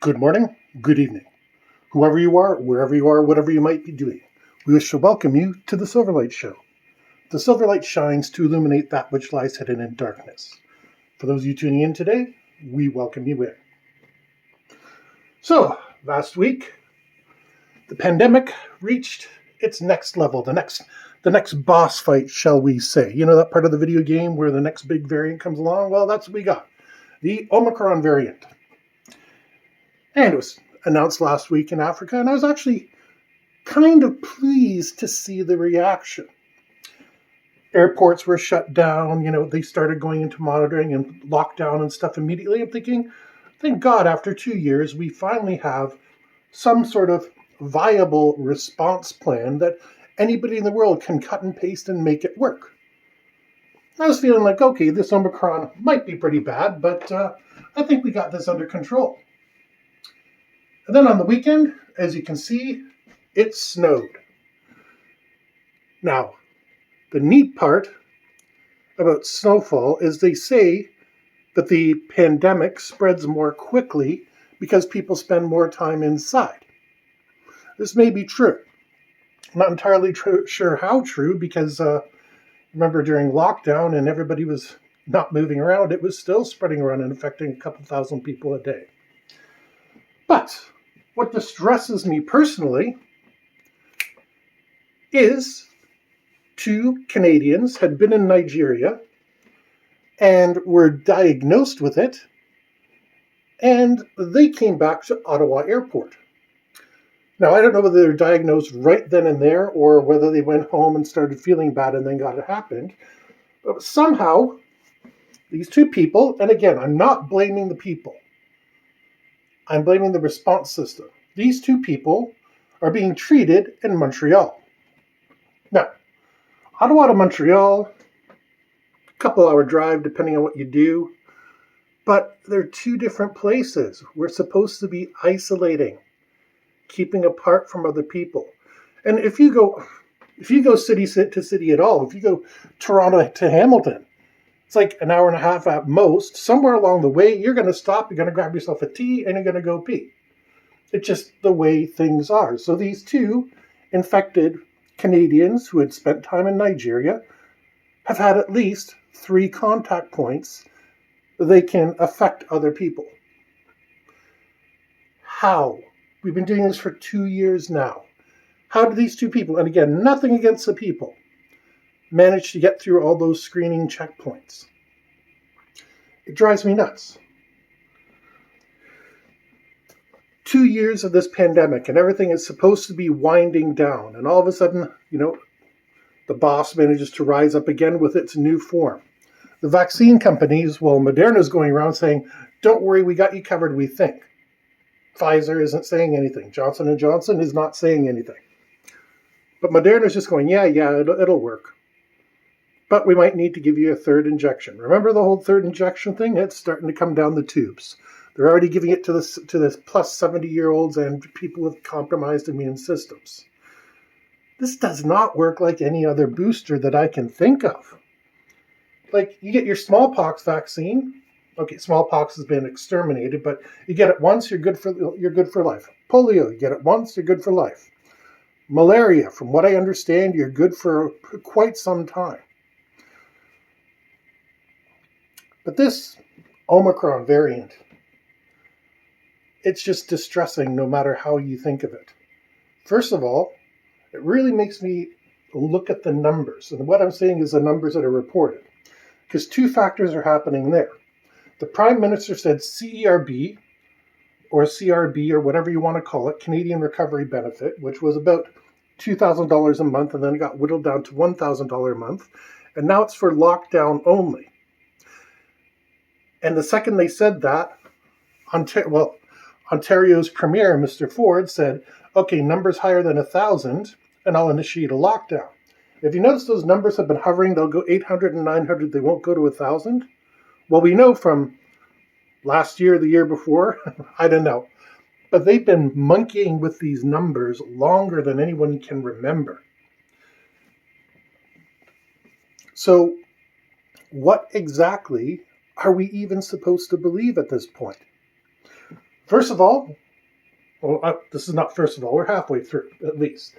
Good morning, good evening. Whoever you are, wherever you are, whatever you might be doing, we wish to welcome you to the Silverlight Show. The Silverlight shines to illuminate that which lies hidden in darkness. For those of you tuning in today, we welcome you in. So, last week, the pandemic reached its next level, the next boss fight, shall we say. You know that part of the video game where the next big variant comes along? Well, that's what we got. The Omicron variant. And it was announced last week in Africa, and I was actually kind of pleased to see the reaction. Airports were shut down, they started going into monitoring and lockdown and stuff immediately. I'm thinking, thank God, after 2 years, we finally have some sort of viable response plan that anybody in the world can cut and paste and make it work. I was feeling like, okay, this Omicron might be pretty bad, but I think we got this under control. And then on the weekend, as you can see, it snowed. Now, the neat part about snowfall is they say that the pandemic spreads more quickly because people spend more time inside. This may be true. I'm not entirely sure how true because remember during lockdown and everybody was not moving around, it was still spreading around and affecting a couple thousand people a day. But what distresses me personally is 2 Canadians had been in Nigeria and were diagnosed with it, and they came back to Ottawa Airport. Now, I don't know whether they were diagnosed right then and there or whether they went home and started feeling bad and then got it happened. But somehow, these 2 people, and again, I'm not blaming the people. I'm blaming the response system. These 2 people are being treated in Montreal. Now, Ottawa to Montreal, a couple-hour drive depending on what you do, but they're 2 different places. We're supposed to be isolating, keeping apart from other people. And if you go city to city at all, if you go Toronto to Hamilton, it's like an hour and a half at most. Somewhere along the way, you're going to stop, you're going to grab yourself a tea, and you're going to go pee. It's just the way things are. So these 2 infected Canadians who had spent time in Nigeria have had at least 3 contact points that they can affect other people. How? We've been doing this for 2 years now. How did these 2 people, and again, nothing against the people, manage to get through all those screening checkpoints? It drives me nuts. 2 years of this pandemic and everything is supposed to be winding down, and all of a sudden, the boss manages to rise up again with its new form. The vaccine companies, Moderna's going around saying, don't worry, we got you covered, we think. Pfizer isn't saying anything. Johnson & Johnson is not saying anything. But Moderna's just going, yeah, it'll work. But we might need to give you a 3rd injection. Remember the whole 3rd injection thing? It's starting to come down the tubes. They're already giving it to the plus 70-year-olds and people with compromised immune systems. This does not work like any other booster that I can think of. Like, you get your smallpox vaccine. Okay, smallpox has been exterminated, but you get it once, you're good for life. Polio, you get it once, you're good for life. Malaria, from what I understand, you're good for quite some time. But this Omicron variant, it's just distressing no matter how you think of it. First of all, it really makes me look at the numbers. And what I'm saying is the numbers that are reported. Because 2 factors are happening there. The Prime Minister said CERB, or CRB, or whatever you want to call it, Canadian Recovery Benefit, which was about $2,000 a month, and then it got whittled down to $1,000 a month. And now it's for lockdown only. And the second they said that, Ontario's Premier, Mr. Ford, said, okay, numbers higher than 1,000, and I'll initiate a lockdown. If you notice those numbers have been hovering, they'll go 800 and 900, they won't go to 1,000. Well, we know from last year, the year before, I don't know, but they've been monkeying with these numbers longer than anyone can remember. So what exactly are we even supposed to believe at this point? First of all, this is not first of all, we're halfway through at least.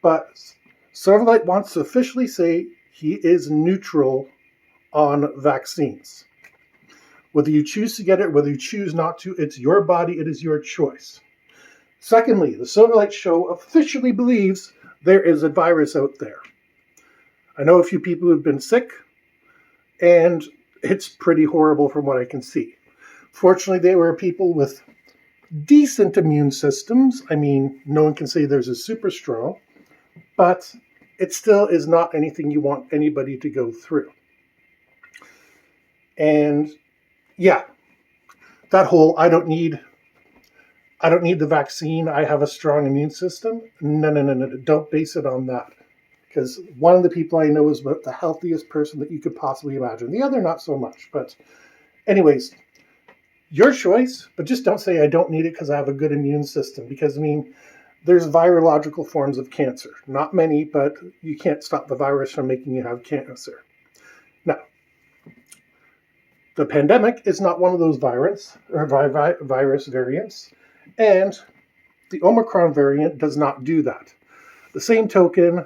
But Silverlight wants to officially say he is neutral on vaccines. Whether you choose to get it, whether you choose not to, it's your body, it is your choice. Secondly, the Silverlight Show officially believes there is a virus out there. I know a few people who've been sick, and it's pretty horrible from what I can see. Fortunately, they were people with decent immune systems. I mean, no one can say theirs is super strong, but it still is not anything you want anybody to go through. And yeah, that whole I don't need the vaccine, I have a strong immune system. No. Don't base it on that. Because one of the people I know is about the healthiest person that you could possibly imagine. The other, not so much. But anyways, your choice, but just don't say I don't need it because I have a good immune system. Because, I mean, there's virological forms of cancer. Not many, but you can't stop the virus from making you have cancer. Now, the pandemic is not one of those virus variants, and the Omicron variant does not do that. The same token,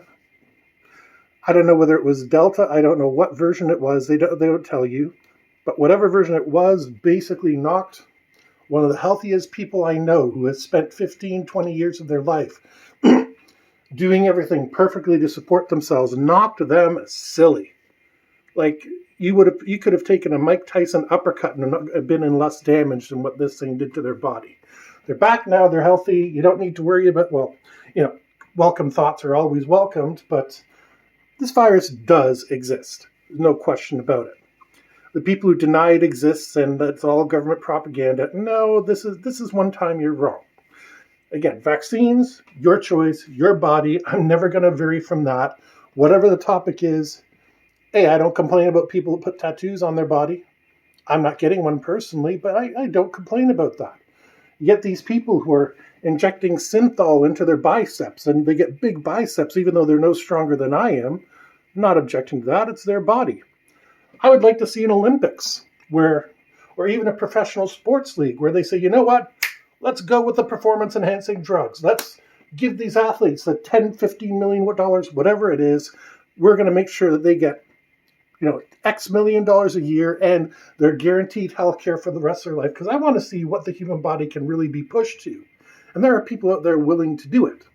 I don't know whether it was Delta, I don't know what version it was, they don't tell you, but whatever version it was basically knocked one of the healthiest people I know who has spent 15, 20 years of their life doing everything perfectly to support themselves, knocked them silly. Like, you could have taken a Mike Tyson uppercut and been in less damage than what this thing did to their body. They're back now, they're healthy, you don't need to worry about, welcome thoughts are always welcomed, but this virus does exist. There's no question about it. The people who deny it exists and that's all government propaganda, no, this is one time you're wrong. Again, vaccines, your choice, your body. I'm never going to vary from that. Whatever the topic is, hey, I don't complain about people who put tattoos on their body. I'm not getting one personally, but I don't complain about that. You get these people who are injecting synthol into their biceps, and they get big biceps even though they're no stronger than I am. I'm not objecting to that. It's their body. I would like to see an Olympics or even a professional sports league where they say, you know what? Let's go with the performance-enhancing drugs. Let's give these athletes the $10, $15 million, whatever it is. We're going to make sure that they get X million dollars a year, and they're guaranteed health care for the rest of their life, because I want to see what the human body can really be pushed to. And there are people out there willing to do it.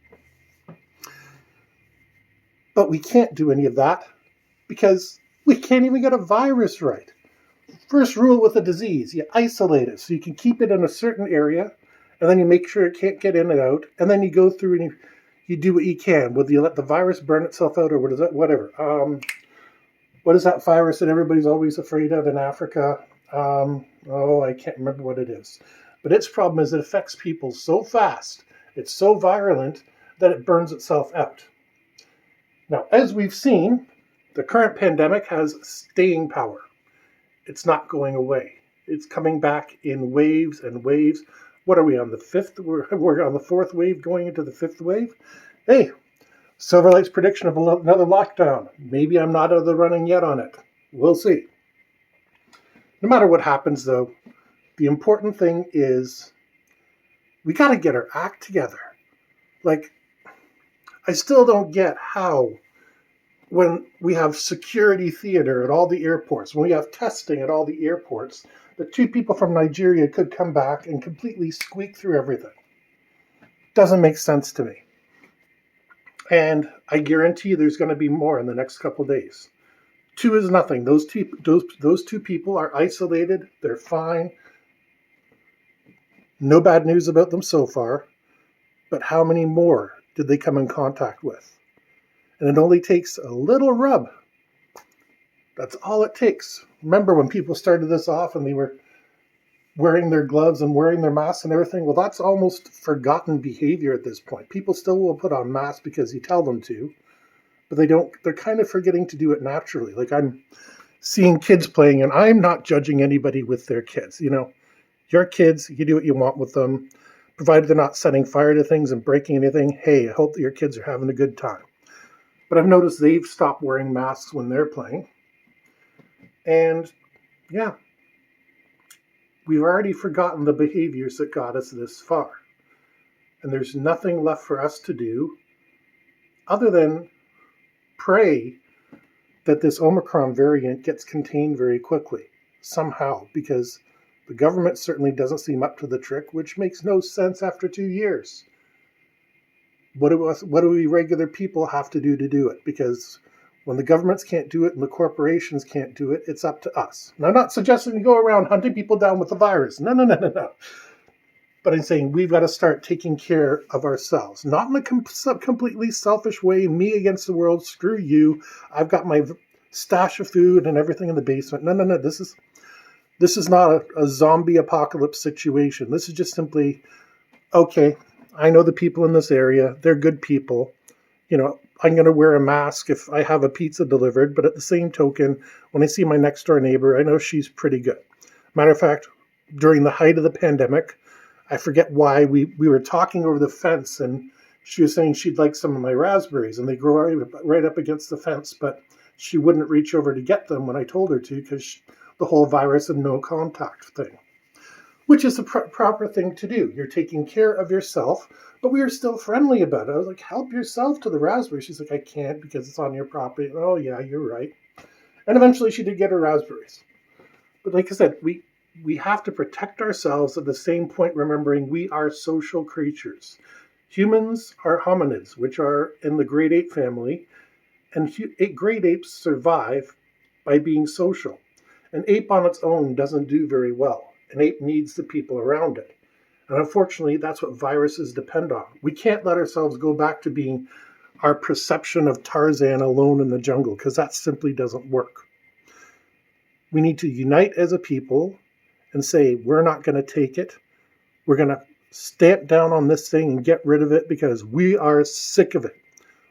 But we can't do any of that because we can't even get a virus right. First rule with a disease, you isolate it so you can keep it in a certain area, and then you make sure it can't get in and out, and then you go through and you do what you can, whether you let the virus burn itself out or whatever. What is that virus that everybody's always afraid of in Africa? I can't remember what it is. But its problem is it affects people so fast, it's so virulent, that it burns itself out. Now, as we've seen, the current pandemic has staying power. It's not going away. It's coming back in waves and waves. What are we on the fifth? We're on the fourth wave going into the fifth wave. Hey, Silverlight's prediction of another lockdown. Maybe I'm not out of the running yet on it. We'll see. No matter what happens, though, the important thing is we got to get our act together. Like, I still don't get how, when we have security theater at all the airports, when we have testing at all the airports, the two people from Nigeria could come back and completely squeak through everything. Doesn't make sense to me. And I guarantee you there's going to be more in the next couple of days. 2 is nothing. Those two people are isolated. They're fine. No bad news about them so far. But how many more did they come in contact with? And it only takes a little rub. That's all it takes. Remember when people started this off and they were wearing their gloves and wearing their masks and everything? Well, that's almost forgotten behavior at this point. People still will put on masks because you tell them to, but they're kind of forgetting to do it naturally. Like, I'm seeing kids playing, and I'm not judging anybody with their kids. Your kids, you do what you want with them, provided they're not setting fire to things and breaking anything. Hey, I hope that your kids are having a good time. But I've noticed they've stopped wearing masks when they're playing. And yeah, we've already forgotten the behaviors that got us this far. And there's nothing left for us to do other than pray that this Omicron variant gets contained very quickly, somehow, because the government certainly doesn't seem up to the trick, which makes no sense after 2 years. What do we regular people have to do it? Because when the governments can't do it and the corporations can't do it, it's up to us. Now, I'm not suggesting we go around hunting people down with the virus. No. But I'm saying we've got to start taking care of ourselves. Not in a completely selfish way, me against the world, screw you. I've got my stash of food and everything in the basement. No. This is not a zombie apocalypse situation. This is just simply, okay, I know the people in this area. They're good people. I'm going to wear a mask if I have a pizza delivered. But at the same token, when I see my next door neighbor, I know she's pretty good. Matter of fact, during the height of the pandemic, I forget why we were talking over the fence, and she was saying she'd like some of my raspberries, and they grow right up against the fence, but she wouldn't reach over to get them when I told her to because the whole virus and no contact thing, which is the proper thing to do. You're taking care of yourself, but we were still friendly about it. I was like, help yourself to the raspberry. She's like, I can't because it's on your property. Oh, yeah, you're right. And eventually she did get her raspberries. But like I said, we have to protect ourselves at the same point, remembering we are social creatures. Humans are hominids, which are in the great ape family, and great apes survive by being social. An ape on its own doesn't do very well. An ape needs the people around it. And unfortunately, that's what viruses depend on. We can't let ourselves go back to being our perception of Tarzan alone in the jungle, because that simply doesn't work. We need to unite as a people and say, we're not going to take it. We're going to stamp down on this thing and get rid of it because we are sick of it.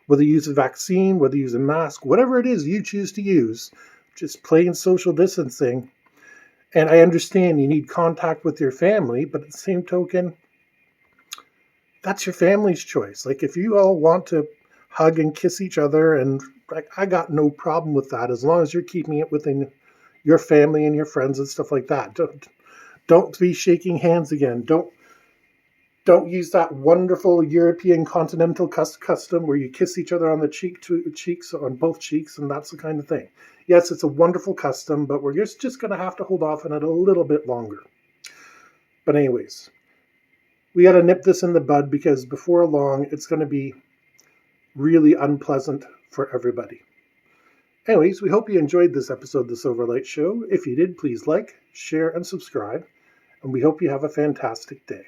Whether you use a vaccine, whether you use a mask, whatever it is you choose to use, just plain social distancing. And I understand you need contact with your family, but at the same token, that's your family's choice. Like if you all want to hug and kiss each other, and I got no problem with that as long as you're keeping it within your family and your friends and stuff like that. Don't be shaking hands again. Don't use that wonderful European continental custom where you kiss each other on the cheeks, on both cheeks, and that's the kind of thing. Yes, it's a wonderful custom, but we're just going to have to hold off on it a little bit longer. But anyways, we got to nip this in the bud because before long, it's going to be really unpleasant for everybody. Anyways, we hope you enjoyed this episode of The Silverlight Show. If you did, please like, share, and subscribe. And we hope you have a fantastic day.